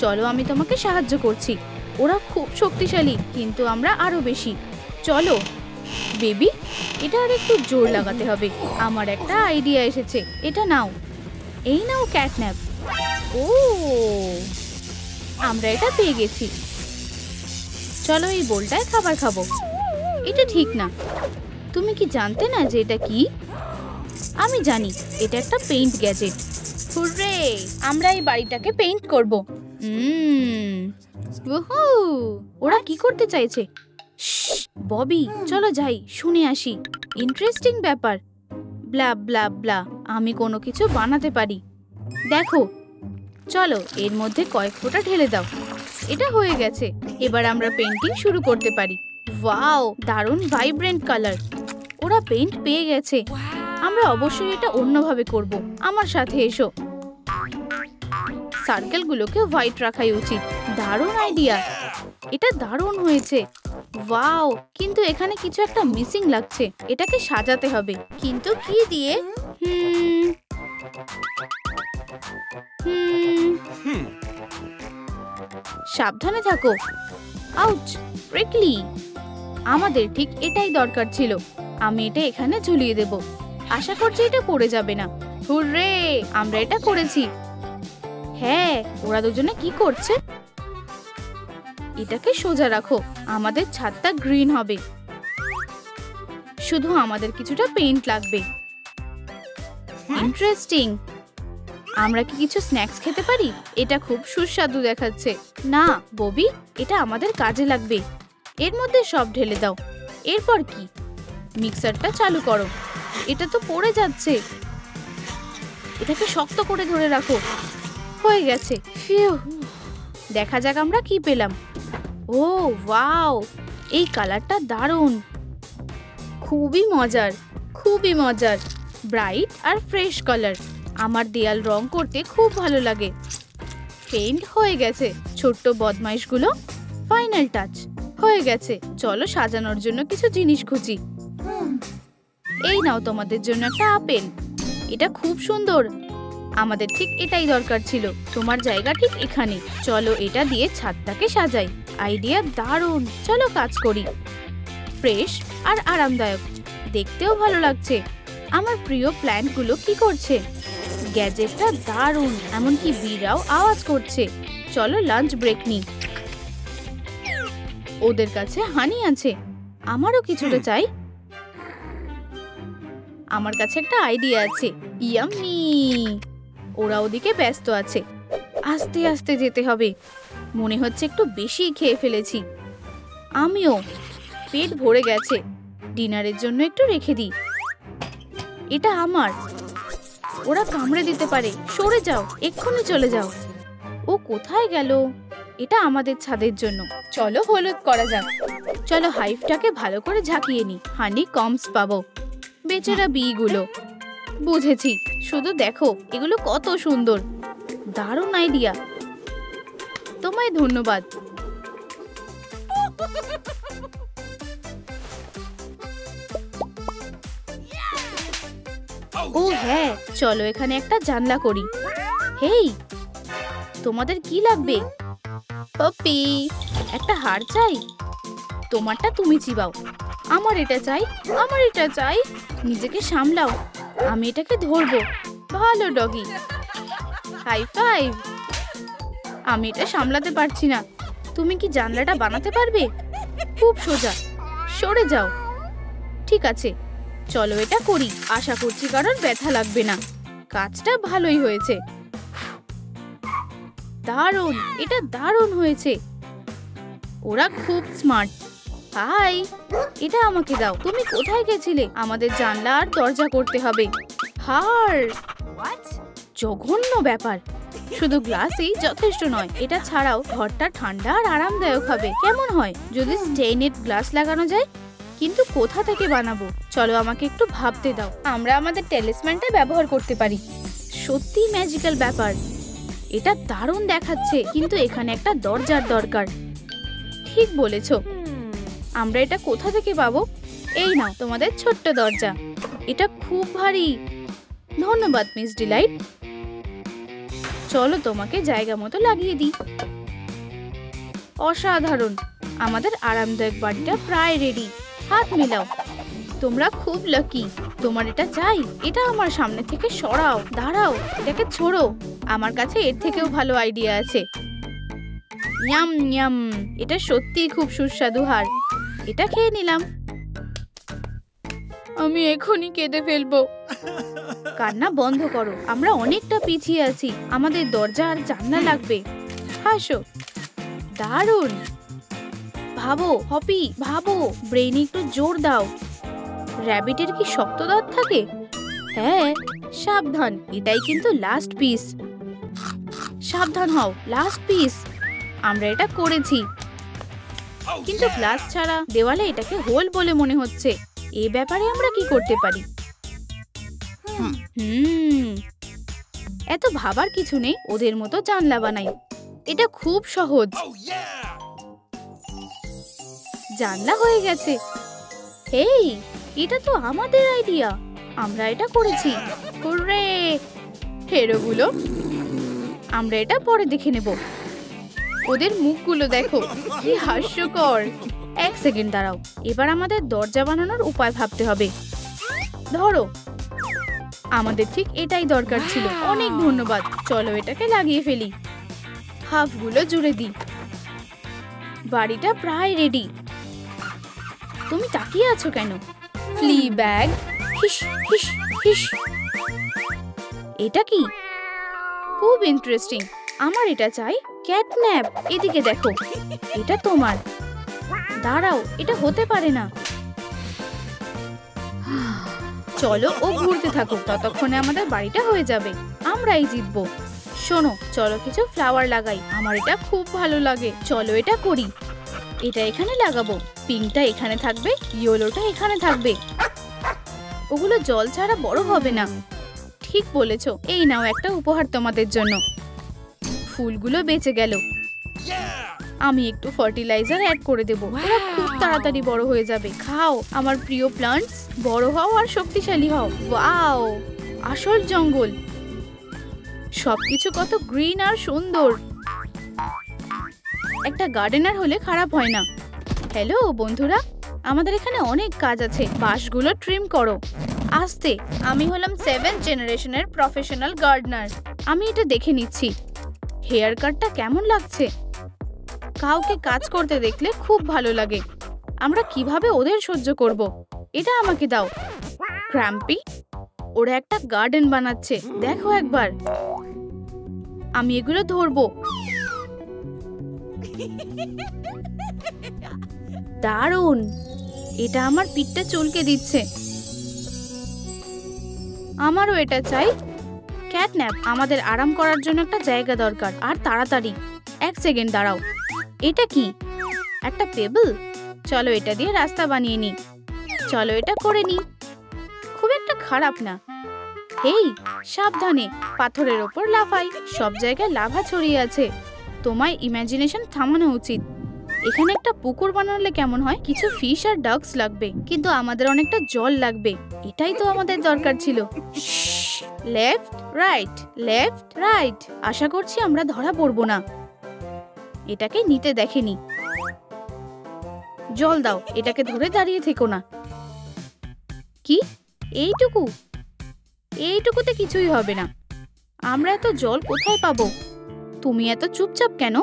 Speaker 1: চলো, আমি তোমাকে সাহায্য করছি। ওরা খুব শক্তিশালী, কিন্তু আমরা আরো বেশি। চলো বেবি, এটা আর একটু জোর লাগাতে হবে। আমার একটা আইডিয়া এসেছে। এটা নাও। এই নাও ক্যাটন্যাপ। ও, আমরা এটা পেয়ে গেছি। চলো, এই বোলটায় খাবার খাবো। এটা ঠিক না। তুমি কি জানতে না যে এটা কি? আমি জানি, এটা একটা পেইন্ট গ্যাজেট। হুররে, আমরা এই বাড়িটাকে পেইন্ট করব। ওরা কি করতে চাইছে? ববি, চলো যাই, শুনে আসি। ইন্টারেস্টিং ব্যাপার। ব্লা ব্লা ব্লা। আমি কোনো কিছু বানাতে পারি। দেখো, চলো এর মধ্যে কয়েক ফোঁটা ঢেলে দাও। এটা হয়ে গেছে। এবার আমরা পেইন্টিং শুরু করতে পারি। ওয়াও, দারুণ ভাইব্রেন্ট কালার। ওরা পেইন্ট পেয়ে গেছে। আমরা অবশ্যই এটা অন্যভাবে করব। আমার সাথে এসো। সার্কেলগুলোকে হোয়াইট রাখাই উচিত। দারুণ আইডিয়া, এটা দারুণ হয়েছে। ওয়াও, কিন্তু এখানে কিছু একটা মিসিং লাগছে। এটাকে সাজাতে হবে, কিন্তু কি দিয়ে? সাবধানে থাকো। Ouch, prickly. আমাদের ঠিক এটাই দরকার ছিল। আমি এটা এখানে ঝুলিয়ে দেব। আশা করছি এটা পড়ে যাবে না। হুররে, আমরা এটা করেছি। হ্যাঁ, ওরা দুজনে কি করছে? এটাকে সোজা রাখো। আমাদের ছাদটা গ্রিন হবে। শুধু আমাদের কিছুটা পেইন্ট লাগবে। ইন্টারেস্টিং। আমরা কি কিছু স্ন্যাক্স খেতে পারি? এটা খুব সুস্বাদু দেখাচ্ছে। না ববি, এটা আমাদের কাজে লাগবে। এর মধ্যে সব ঢেলে দাও। এরপর কি? মিক্সারটা চালু করো। এটা তো পড়ে যাচ্ছে। এটাকে শক্ত করে ধরে রাখো। হয়ে গেছে। ফিউ। দেখা যাক আমরা কি পেলাম। ও ওয়াও, এই কালারটা দারুণ। খুবই মজার, খুবই মজার। ব্রাইট আর ফ্রেশ কালার। আমার দেয়াল রং করতে খুব ভালো লাগে। পেইন্ট হয়ে গেছে। ছোট্ট বদমাইশগুলো। ফাইনাল টাচ হয়ে গেছে। চলো সাজানোর জন্য কিছু জিনিস খুঁজি। এই নাও তোমাদের জন্য একটা আপেল। এটা খুব সুন্দর। আমাদের ঠিক এটাই দরকার ছিল। তোমার জায়গা ঠিক এখানে। চলো এটা দিয়ে ছাদটাকে সাজাই। আইডিয়া দারুণ। চলো কাজ করি। ফ্রেশ আর আরামদায়ক, দেখতেও ভালো লাগছে। আমার প্রিয় প্ল্যান্টগুলো কি করছে? গ্যাজেটটা দারুণ, এমনকি বিড়াও আওয়াজ করছে। চলো লাঞ্চ ব্রেক নিই। ওদের কাছে হানি আছে, আমারও কিছুটা চাই। আমার কাছে একটা আইডিয়া আছে। ইয়াম্মি। ওরা ওদিকে ব্যস্ত আছে। আস্তে আস্তে যেতে হবে। মনে হচ্ছে একটু বেশি খেয়ে ফেলেছি। আমিও। পেট ভরে গেছে। ডিনারের জন্য একটু রেখে দিই। এটা আমার। ওরা কামড়ে দিতে পারে। সরে যাও, এক্ষুনি চলে যাও। ও কোথায় গেল? এটা আমাদের ছাদের জন্য। চলো হলুদ করা যাক। চলো হাইভটাকে ভালো করে ঝাঁকিয়ে নি। হানি কমস পাবো। বেচারা বিগুলো। বুঝেছি, শুধু দেখো এগুলো কত সুন্দর। দারুণ আইডিয়া। তোমায় ধন্যবাদ। ও হ্যাঁ, চলো এখানে একটা জানলা করি। হেই, তোমাদের কি লাগবে? পপি, একটা হার চাই। তোমারটা তুমি চিবাও। আমার এটা চাই, আমার এটা চাই। নিজেকে সামলাও, আমি এটাকে ধরবো। ভালো ডগি। High five. আমি এটা সামলাতে পারছি না। তুমি কি জানলাটা বানাতে পারবে? খুব সোজা। সরে যাও। ঠিক আছে, চলো এটা করি। আশা করছি কারণ ব্যথা লাগবে না। কাজটা ভালোই হয়েছে। দারুণ, এটা দারুণ হয়েছে। ওরা খুব স্মার্ট। হাই, এটা আমাকে দাও। তুমি কোথায় গেছিলে? আমাদের জানলা আর দরজা করতে হবে। হার, জঘন্য ব্যাপার। শুধু গ্লাসই যথেষ্ট নয়, এটা ছাড়াও ঘরটা ঠান্ডা আর আরামদায়ক হবে। কেমন হয় যদি স্টেইনেড গ্লাস লাগানো যায়? কিন্তু কোথা থেকে বানাবো? চলো আমাকে একটু ভাবতে দাও। আমরা আমাদের টেলিসম্যানটা ব্যবহার করতে পারি। সত্যি ম্যাজিক্যাল ব্যাপার। এটা দারুণ দেখাচ্ছে, কিন্তু এখানে একটা দরজার দরকার। ঠিক বলেছো। আমরা এটা কোথা থেকে পাবো? এই নাও তোমাদের ছোট্ট দরজা। এটা খুব ভারী। ধন্যবাদ মিস ডিলাইট। চলো তোমাকে জায়গা মতো লাগিয়ে দিই। অসাধারণ। আমাদের আরামদায়ক বাড়িটা প্রায় রেডি। হাত মেলাও। তোমরা খুব লাকি। তোমার এটা চাই? এটা আমার সামনে থেকে সরাও। দাঁড়াও, এটাকে ছোড়ো। আমার কাছে এর থেকেও ভালো আইডিয়া আছে। ইয়াম ইয়াম, এটা সত্যিই খুব সুস্বাদু হার। এটা খেয়ে নিলাম। আমি এখনই কেঁদে ফেলবো। কান্না বন্ধ করো। আমরা অনেকটা পিছিয়ে আছি। আমাদের দরজা আর জানলা লাগবে। হাসো। দারুণ। ভাবো হপি, ভাবো। ব্রেইনে একটু জোর দাও। র‍্যাবিটের কি শক্ত দাঁত থাকে? হ্যাঁ, সাবধান। এটাই কিন্তু লাস্ট পিস। সাবধান হও, লাস্ট পিস। আমরা এটা করেছি। কিন্তু গ্লাস ছাড়া দেওয়ালে এটাকে হোল বলে মনে হচ্ছে। এই ব্যাপারে আমরা কি করতে পারি? এত ভাবার কিছু নেই, ওদের মতো জানলা বানাই। এটা খুব সহজ। জানলা হয়ে গেছে। এই, এটা তো আমাদের আইডিয়া, আমরা এটা করেছি। হুররে! হেরোগুলো, আমরা এটা পরে দেখে নেব। ওদের মুখগুলো দেখো, কি হাস্যকর। এক সেকেন্ড দাঁড়াও, এবার আমাদের দরজা বানানোর উপায় ভাবতে হবে। ধরো, আমাদের ঠিক এটাই দরকার ছিল। অনেক ধন্যবাদ। চলো এটাকে লাগিয়ে ফেলি। হাফগুলো জুড়ে দিই। বাড়িটা প্রায় রেডি। তুমি তাকিয়ে আছো কেন? ফ্লি ব্যাগ, হিস হিস হিস। এটা কি? খুব ইন্টারেস্টিং। আমার এটা চাই। ক্যাটন্যাপ, এদিকে দেখো, এটা তোমার। দাঁড়াও, এটা হতে পারে না। চলো ও ঘুরতে থাকুক, ততক্ষণে আমাদের বাড়িটা হয়ে যাবে। আমরাই জিতবো। শোনো, চলো কিছু ফ্লাওয়ার লাগাই। আমার এটা খুব ভালো লাগে। চলো এটা করি। এটা এখানে লাগাবো, পিঙ্কটা এখানে থাকবে, ইয়েলোটা এখানে থাকবে। ওগুলো জল ছাড়া বড় হবে না। ঠিক বলেছো। এই নাও একটা উপহার তোমাদের জন্য। ফুলগুলো বেঁচে গেল। আমি একটু ফার্টিলাইজার অ্যাড করে দেব। ওরা খুব তাড়াতাড়ি বড় হয়ে যাবে। খাও আমার প্রিয় প্লান্টস, বড় হও আর শক্তিশালী হও। ওয়াও, আসল জঙ্গল। সবকিছু কত গ্রিন আর সুন্দর। একটা গার্ডেনার হলে খারাপ হয় না। হ্যালো বন্ধুরা, আমাদের এখানে অনেক কাজ আছে। বাঁশগুলো ট্রিম করো। আস্তে। আমি হলাম 7th জেনারেশনের প্রফেশনাল গার্ডনার। আমি এটা দেখে নিচ্ছি। হেয়ার কাটটা কেমন লাগছে? কাউকে কাজ করতে দেখলে খুব ভালো লাগে। আমরা কিভাবে ওদের সহ্য করব? এটা আমাকে দাও। ক্র্যাম্পি, ওরা একটা গার্ডেন বানাচ্ছে, দেখো একবার। আমি এগুলো ধরবো। দারুণ! এটা আমার পিঠটা চুলকে দিচ্ছে। আমারও এটা চাই। ক্যাটন্যাপ, আমাদের আরাম করার জন্য একটা জায়গা দরকার, আর তাড়াতাড়ি। এক সেকেন্ড দাঁড়াও, এটা কি? একটা পেবল। চলো এটা দিয়ে রাস্তা বানিয়ে নি। চলো এটা করে নি। খুব একটা খারাপ না। এই, সাবধানে, পাথরের ওপর লাফাই। সব জায়গায় লাভা ছড়িয়ে আছে। তোমায় ইমাজিনেশন থামানো উচিত। এখানে একটা পুকুর বানালে কেমন হয়? কিছু ফিশ আর ডাকস লাগবে, কিন্তু আমাদের অনেকটা জল লাগবে। এটাই তো আমাদের দরকার ছিল। Left right, left right. আশা করছি আমরা ধরা পড়বো না। এটাকে নিতে দেখেনি। জল দাও, এটাকে ধরে দাঁড়িয়ে থেকো না। কি? এইটুকু? এইটুকুতে কিছুই হবে না। আমরা এত জল কোথায় পাবো? তুমি এত চুপচাপ কেন?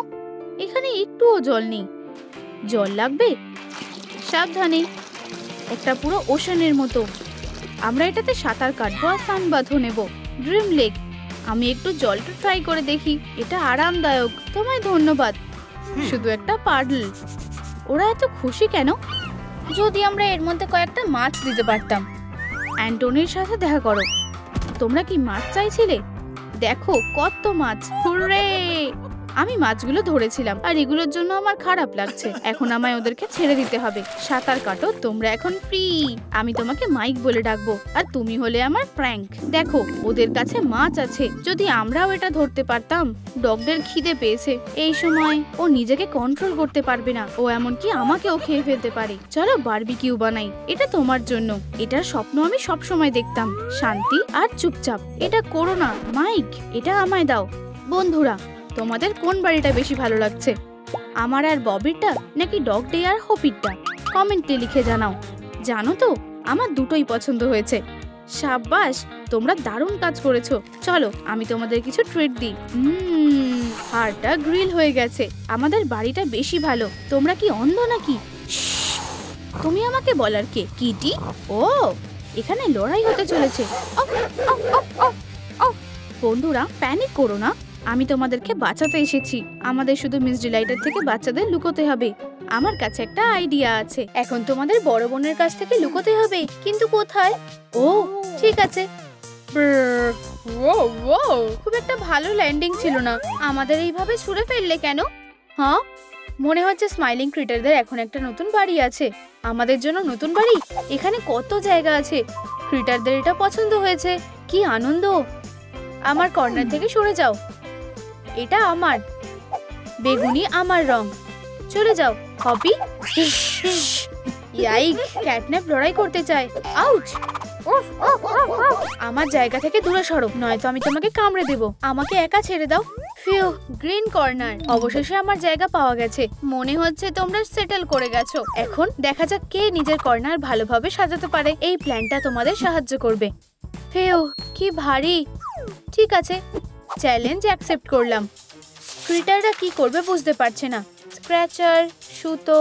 Speaker 1: এখানে একটুও জল নেই। জল লাগবে? সাবধানে। একটা পুরো ওশানের মতো। আমরা এটাতে সাঁতার কাটবো আর সানবাথও নেব। Dream lake. আমি একটু জলটা ট্রাই করে দেখি। এটা আরামদায়ক। তোমায় ধন্যবাদ। শুধু একটা পাডল। ওরা এত খুশি কেন? যদি আমরা এর মধ্যে কয়েকটা মাছ দিতে পারতাম। অ্যান্টনির সাথে দেখা করো। তোমরা কি মাছ চাইছিলে? দেখো কত মাছ। হুররে! আমি মাছগুলো ধরেছিলাম, আর এগুলোর জন্য আমার খারাপ লাগছে। এখন আমায় ওদেরকে ছেড়ে দিতে হবে। সাঁতার কাটো, তোমরা এখন ফ্রি। আমি তোমাকে মাইক বলে ডাকবো, আর তুমি হলে আমার প্র্যাঙ্ক। দেখো, ওদের কাছে মাছ আছে। যদি আমরাও এটা ধরতে পারতাম। ডগদের খিদে পেয়েছে। এই সময় ও নিজেকে কন্ট্রোল করতে পারবে না। ও এমনকি আমাকেও খেয়ে ফেলতে পারে। চলো বারবিকিউ বানাই। এটা তোমার জন্য। এটার স্বপ্ন আমি সব সময় দেখতাম। শান্তি আর চুপচাপ। এটা করো না মাইক, এটা আমায় দাও। বন্ধুরা, তোমাদের কোন বাড়িটা বেশি ভালো লাগছে? আমার আর ববিরটা, নাকি ডগ ডে আর হপিরটা? কমেন্টে লিখে জানাও। জানো তো, আমার দুটোই পছন্দ হয়েছে। সাব্বাস, তোমরা দারুণ কাজ করেছো। চলো আমি তোমাদের কিছু ট্রিট দিই। হাড়টা গ্রিল হয়ে গেছে। আমাদের বাড়িটা বেশি ভালো। তোমরা কি অন্ধ নাকি? তুমি আমাকে বলার কে? কিটি? ও, এখানে লড়াই হতে চলেছে। বন্ধুরা, প্যানিক করো না। আমি তোমাদেরকে বাঁচাতে এসেছি। আমাদের শুধু মিস ডিলাইটের থেকে বাচ্চাদের লুকোতে হবে। আমার কাছে একটা আইডিয়া আছে। এখন তোমাদের বড় বোনের কাছ থেকে লুকোতে হবে, কিন্তু কোথায়? ও, ঠিক আছে। খুব একটা ভালো ল্যান্ডিং ছিল না। আমাদের এইভাবে ছুঁড়ে ফেললে কেন? হ্যাঁ, মনে হচ্ছে স্মাইলিং ক্রিটারদের এখন একটা নতুন বাড়ি আছে। আমাদের জন্য নতুন বাড়ি? এখানে কত জায়গা আছে। ক্রিটারদের এটা পছন্দ হয়েছে। কি আনন্দ। আমার কর্নার থেকে সরে যাও। এটা আমার। বেগুনি আমার রং। চলে যাও। হপি। ইয়াইক, ক্যাটন্যাপ লড়াই করতে চায়। আউচ! আমার জায়গা থেকে দূরে সরো, নয়তো আমি তোমাকে কামড়ে দেব। আমাকে একা ছেড়ে দাও। Few, green corner. অবশেষে আমার জায়গা পাওয়া গেছে। মনে হচ্ছে তোমরা সেটেল করে গেছো। এখন দেখা যাক কে নিজের কর্নার ভালোভাবে সাজাতে পারে। এই প্ল্যানটা তোমাদের সাহায্য করবে। ফিউ, কি ভারী। ঠিক আছে, চ্যালেঞ্জ অ্যাকসেপ্ট করলাম। ক্রিটাররা কি করবে বুঝতে পারছে না। স্ক্র্যাচার, সুতো,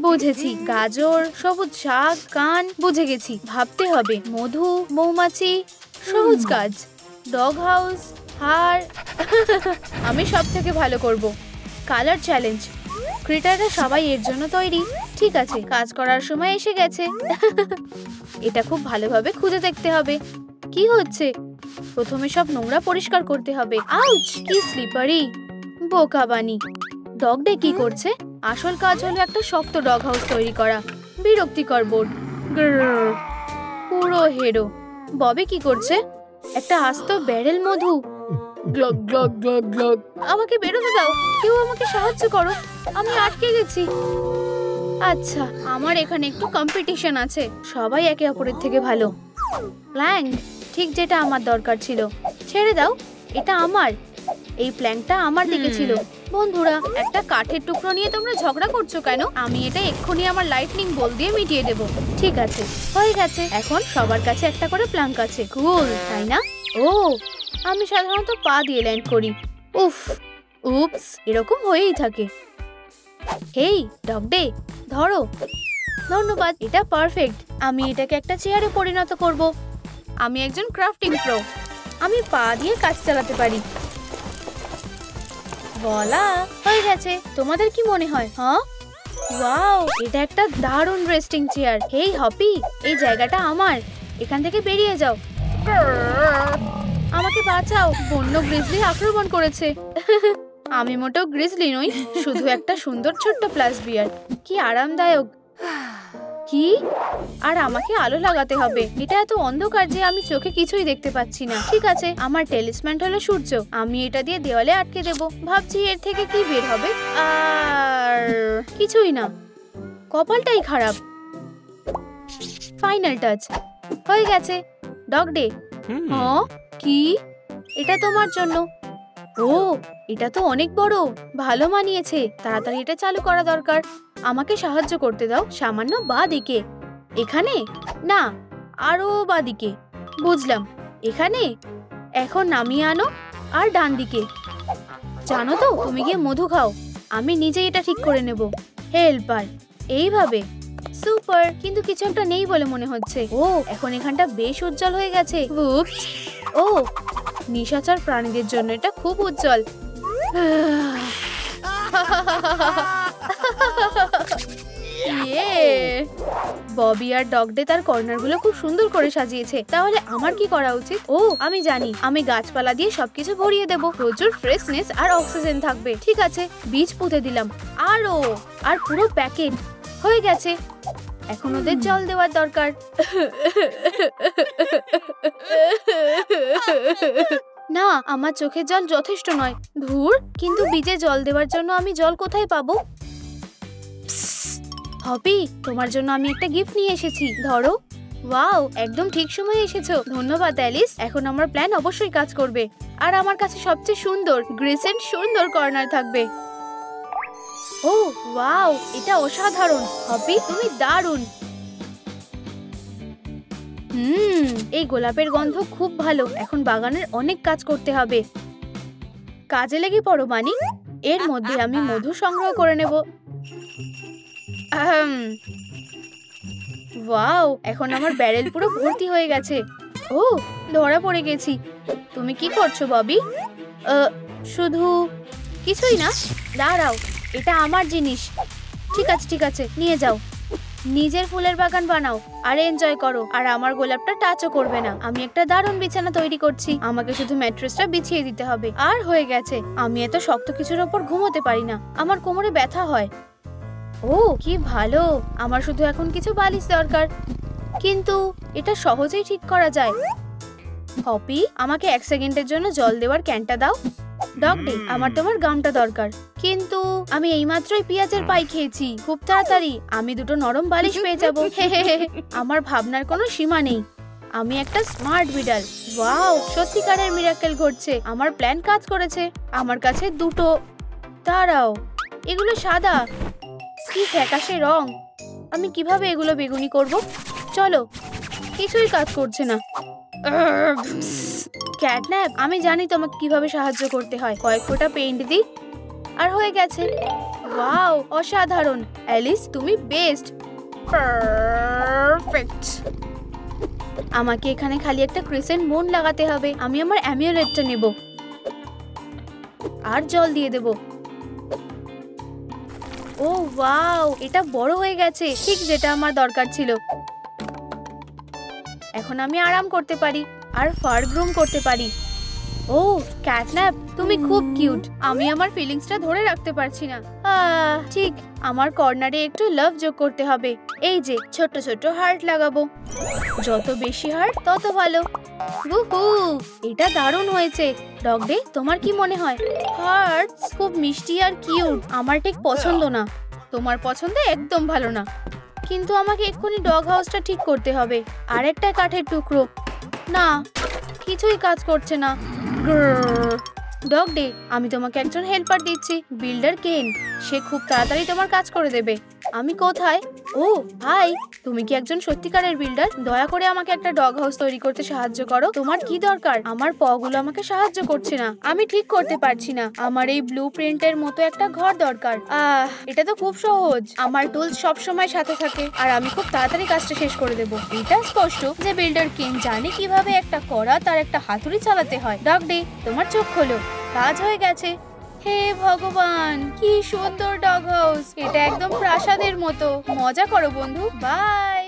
Speaker 1: বুঝেছি। গাজর, সবুজ শাক, কান, বুঝে গেছি। ভাবতে হবে। মধু, মৌমাছি, সহজ কাজ। ডগ হাউস, হাড়। আমি সব থেকে ভালো করব। Colour challenge. ক্রিটাররা সবাই এর জন্য তৈরি। ঠিক আছে, কাজ করার সময় এসে গেছে। এটা খুব ভালোভাবে খুঁজে দেখতে হবে। কি হচ্ছে? প্রথমে সব নোংরা পরিষ্কার করতে হবে। আউচ! কি স্লিপারি। বোকা বানি। ডগ ডে কি করছে? আসল কাজ হলো একটা শক্ত ডগ হাউস তৈরি করা। বিরক্তিকর বোর্ড। পুরো হেরো। ববি কি করছে? একটা আস্ত ব্যারেল মধু। গ্লগ গ্লগ গ্লগ গ্লগ। আমাকে বেরোতে দাও। কেউ আমাকে সাহায্য করো, আমি আটকে গেছি। আচ্ছা, আমার এখানে একটু কম্পিটিশন আছে। সবাই একে অপরের থেকে ভালো। প্ল্যাঙ্ক, ঠিক যেটা আমার দরকার ছিল। ছেড়ে দাও, এটা আমার। এই প্ল্যাঙ্কটা আমার দিকে ছিল। বন্ধুরা, একটা কাঠের টুকরো নিয়ে তোমরা ঝগড়া করছো কেন? আমি এটা এক্ষুনি আমার লাইটনিং বল দিয়ে মিটিয়ে দেব। ঠিক আছে, হয়ে গেছে। এখন সবার কাছে একটা করে প্ল্যাঙ্ক আছে। কুল, তাই না? ও, আমি সাধারণত পা দিয়ে ল্যান্ড করি। উফ, উপস, এরকম হয়েই থাকে। হেই ডগ ডে, ধরো। ধন্যবাদ, এটা পারফেক্ট। আমি এটাকে একটা চেয়ারে পরিণত করব। আমি একজন ক্রাফটিং প্রো। আমি পা দিয়ে কাজ চালাতে পারি। বলা হয়ে গেছে। তোমাদের কি মনে হয়? হ্যাঁ, ওয়াও, এটা একটা দারুণ রেস্টিং চেয়ার। হেই হপি, এই জায়গাটা আমার। এখান থেকে বেরিয়ে যাও। আমাকে বাঁচাও, বন্য গ্রিজলি আক্রমণ করেছে। আমি মোটেও গ্রিজলি নই, শুধু একটা সুন্দর ছোট্ট প্লাস বিয়ার। কি আরামদায়ক। কি? আর আমাকে আলো লাগাতে হবে। এটা এত অন্ধকার যে আমি চোখে কিছুই দেখতে পাচ্ছি না। ঠিক আছে, আমার টেলিসম্যান হলো সূর্য। আমি এটা দিয়ে দেওয়ালে আটকে দেব। ভাবছি এর থেকে কি বের হবে। আর কিছুই না। কপালটাই খারাপ। ফাইনাল টাচ হয়ে গেছে। Dog day. হ্যাঁ, কি? এটা তোমার জন্য। ও, এটা তো অনেক বড়। ভালো মানিয়েছে। তাড়াতাড়ি এটা চালু করা দরকার। আমাকে সাহায্য করতে দাও। সামান্য বা দিকে। এখানে না, আরো বা দিকে। বুঝলাম। এখানে। এখন নামিয়ে আনো। আর ডান দিকে। জানো তো, তুমি গিয়ে মধু খাও। আমি নিজেই এটা ঠিক করে নেব। হেল্পার। এইভাবে। সুপার, কিন্তু কিছু একটা নেই বলে মনে হচ্ছে। ও, এখন এখানটা বেশ উজ্জ্বল হয়ে গেছে। উপস। ও, নিশাচর প্রাণীদের জন্য এটা খুব উজ্জ্বল। ববি আর ডগ ডে তার কর্নারগুলো খুব সুন্দর করে সাজিয়েছে। তাহলে আমার কি করা উচিত? ও, আমি জানি। আমি গাছপালা দিয়ে সবকিছু ভরিয়ে দেব। প্রচুর ফ্রেশনেস আর অক্সিজেন থাকবে। ঠিক আছে, বীজ পুঁতে দিলাম। আরো, আর পুরো প্যাকেট হয়ে গেছে। এখন ওদের জল দেওয়ার দরকার। না, আমার চোখের জল যথেষ্ট নয়। ধুর, কিন্তু বীজে জল দেওয়ার জন্য আমি জল কোথায় পাবো? হপি, তোমার জন্য আমি একটা গিফট নিয়ে এসেছি। ধরো। ওয়াও, একদম ঠিক সময়ে এসেছো। ধন্যবাদ অ্যালিস। এখন আমার প্ল্যান অবশ্যই কাজ করবে। আর আমার কাছে সবচেয়ে সুন্দর গ্রেসেন্ট সুন্দর কর্নার থাকবে। ও ওয়াও, এটা অসাধারণ। হপি, তুমি দারুণ। এই গোলাপের গন্ধ খুব ভালো। এখন বাগানের অনেক কাজ করতে হবে। কাজে লেগে পড়ো মানি। এর মধ্যে আমি মধু সংগ্রহ করে নেব। ওয়াও, এখন আমার ব্যারেল পুরো ভর্তি হয়ে গেছে। ও, ধরা পড়ে গেছি। তুমি কি করছো ববি? শুধু কিছুই না। দাঁড়াও, এটা আমার জিনিস। ঠিক আছে, ঠিক আছে, নিয়ে যাও। নিজের ফুলের বাগান বানাও আর এনজয় করো, আর আমার গোলাপটা টাচও করবে না। আমি একটা দারুণ বিছানা তৈরি করছি, আমাকে শুধু ম্যাট্রেসটা বিছিয়ে দিতে হবে, আর হয়ে গেছে। আমি এত শক্ত কিছুর ওপর ঘুমোতে পারি না, আমার কোমরে ব্যথা হয়। ও কি ভালো, আমার শুধু এখন কিছু বালিশ দরকার, কিন্তু এটা সহজেই ঠিক করা যায়। পপি, আমাকে 1 সেকেন্ডের জন্য জল দেওয়ার ক্যানটা দাও। ডগডে, আমার তোমার গামটা দরকার, কিন্তু আমি এইমাত্রই পেঁয়াজের পাই খেয়েছি। খুব তাড়াতাড়ি আমি দুটো নরম বালিশ পেয়ে যাবো। আমার ভাবনার কোনো সীমা নেই, আমি একটা স্মার্ট বিড়াল। ওয়াও, সত্যিকারের মিরাকেল ঘটছে, আমার প্ল্যান কাজ করেছে। আমার কাছে দুটো, দাঁড়াও, এগুলো সাদা, কি ফ্যাকাশে রং, আমি কিভাবে এগুলো বেগুনি করব? চলো, কিছুই কাজ করছে না। ক্যাটন্যাপ, আমি জানি তোমাকে কিভাবে সাহায্য করতে হয়। কয়েক ফোঁটা পেইন্ট দিই আর হয়ে গেছে। ওয়াও, অসাধারণ। অ্যালিস, তুমি বেস্ট, পারফেক্ট। আমাকে এখানে খালি একটা ক্রিসেন্ট মুন লাগাতে হবে। আমি আমার অ্যামিউলেটটা নেব আর জল দিয়ে দেব। ও ওয়াও, এটা বড় হয়ে গেছে, ঠিক যেটা আমার দরকার ছিল। এখন আমি আরাম করতে পারি আর ফার গ্রুম করতে পারি। ও ক্যাটন্যাপ, তুমি খুব কিউট। আমি আমার ফিলিংসটা ধরে রাখতে পারছি না। ঠিক, আমার কর্নারে একটু লাভ যোগ করতে হবে। এই যে ছোট ছোট হার্ট লাগাবো, যত বেশি হার্ট তত ভালো। উহু, এটা দারুণ হয়েছে। ডগডে, তোমার কি মনে হয়? হার্টস খুব মিষ্টি আর কিউট, আমার ঠিক পছন্দ না। তোমার পছন্দ একদম ভালো না, কিন্তু আমাকে এক্ষুনি ডগ হাউসটা ঠিক করতে হবে। আর একটা কাঠের টুকরো, না, কিছুই কাজ করছে না। ডগডে, আমি তোমাকে একজন হেল্পার দিচ্ছি, বিল্ডার কেন। সে খুব তাড়াতাড়ি তোমার কাজ করে দেবে। আমি কোথায়? ও হাই, তুমি কি একজন সত্যিকারের বিল্ডার? দয়া করে আমাকে একটা ডগ হাউস তৈরি করতে সাহায্য করো। তোমার কি দরকার? আমার পগুলো আমাকে সাহায্য করছে না, আমি ঠিক করতে পারছি না। আমার এই ব্লু প্রিন্টের মতো একটা ঘর দরকার। এটা তো খুব সহজ, আমার টুলস সব সময় সাথে থাকে আর আমি খুব তাড়াতাড়ি কাজটা শেষ করে দেবো। এটা স্পষ্ট যে বিল্ডার কেন জানে কিভাবে একটা করাত আর একটা হাতুড়ি চালাতে হয়। ডগডে, তোমার চোখ খোলো, কাজ হয়ে গেছে। হে ভগবান, কি সুন্দর ডগ হাউস, এটা একদম প্রাসাদের মতো। মজা করো বন্ধু, বাই।